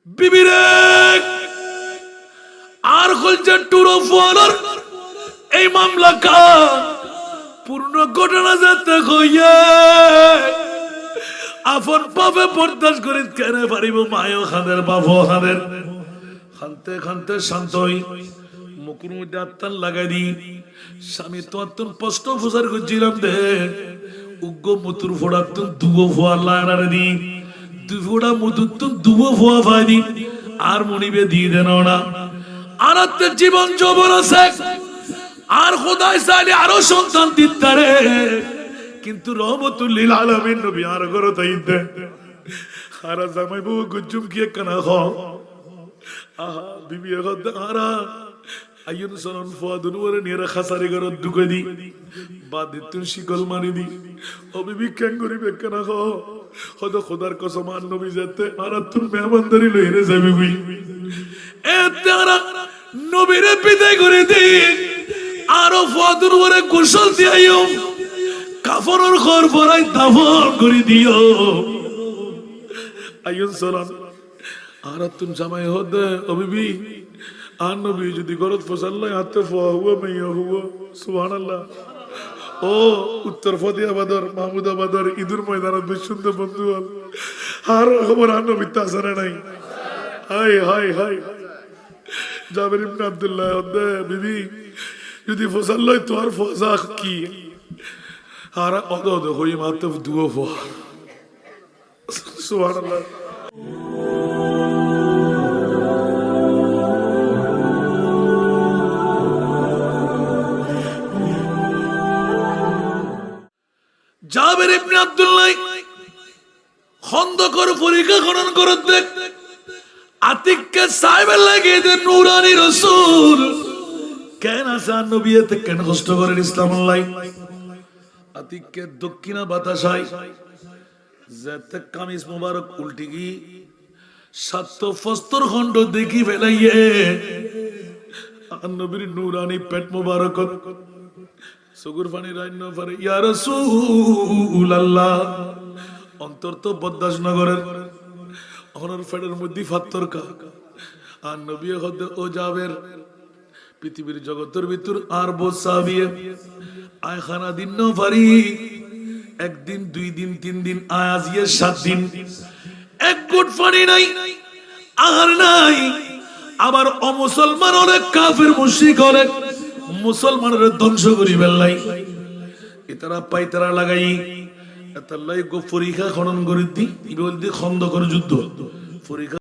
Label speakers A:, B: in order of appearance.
A: বিবিরে আর কলজা টুরো ফলার এই মামলা কা পূর্ণ ঘটনা যাতে হইয়া আপন পাবে বরদাস্ত করে কেন পারিব মায়ও খাদের বাবু খাদের খানতে খানতে শান্ত হই মুখের মধ্যে আত্মার লাগাই দি স্বামী তো আত্মন স্পষ্ট প্রচার করছিলাম দে উগ্র মুতুর ফোড়া তুন দুবো ফোয়া লাগারে দি দুই ফোড়া মুতুর তুন দুবো ফোয়া ফাই দি আর মনিবে দিয়ে দেন না আর জীবন যৌবন আছে আর খোদাই চাইলে আরো সন্তান দিতারে কিন্তু রহমতুল লিল আলামিন নবী আর গরো তাইতে আর জামাই বউ গুজুম কি কানা খ আহা বিবি গদ আরা আইন সনন ফুয়াদুন ওরে নিরা খাসারি গর দুগদি বাদ তুন শিকল মানি দি ও বিবি কেন করিবে কানা খ খোদা খোদার কসম আর নবী যেতে আর তুই মেহমানদারি লইরে যাবি কই এ তারা নবীরে বিদায় করে দে আর ফুয়াদুন ওরে গোসল দিয়াইও কাফনের ঘর ভরাই দাফন করে দিও আইন সনন আর তুমি জামাই হদে ও বিবি আর নবী যদি গরত ফসাল্লাই হাতে ফোয়া হুয়া মাইয়া হুয়া সুবহানাল্লাহ ও উত্তর ফতেহাবাদর মাহমুদাবাদর ইদুর ময়দানত বিশুদ্ধ বন্ধু আর খবর আর নবী তাছাড়া নাই হাই হাই হাই জাবের ইবনে আব্দুল্লাহ হদে বিবি যদি ফসাল্লাই তো আর ফসা কি আর অদ হই মাতে দুও ফোয়া সুবহানাল্লাহ জাবের ইবনে আব্দুল্লাহ খন্দকর পরীক্ষা খনন করে দেখ আতিককে সাহেবের লাগে যে নূরানি রাসূল কেন আসান নবীতে কেন কষ্ট করেন ইসলাম আল্লাহ আতিককে দক্ষিণা বাতাসায় যেতে কামিজ মুবারক উল্টি কি সাত ফস্তর খণ্ড দেখি ফেলাইয়ে আর নবীর নূরানি পেট মুবারক সগুর পানি রাইন পারে ইয়া রাসূলুল্লাহ অন্তর তো বদদাস নগরের ওনার ফেডের মধ্যে ফাত্তর কা আর নবী হদে ও জাবের পৃথিবীর জগতের ভিতর আর বসাবিয়ে আয় খানা দিন ন পারি একদিন দুই দিন তিন দিন আজ ইয়ে 7 দিন এক গুট পানি নাই আর নাই আবার অমুসলমান অনেক কাফের মুশরিক অনেক মুসলমানের ধ্বংস করি বেলাই এতারা পাইতারা লাগাই এতার লাই গো পরীক্ষা খনন করে দি বলদি খন্দকর যুদ্ধ পরীক্ষা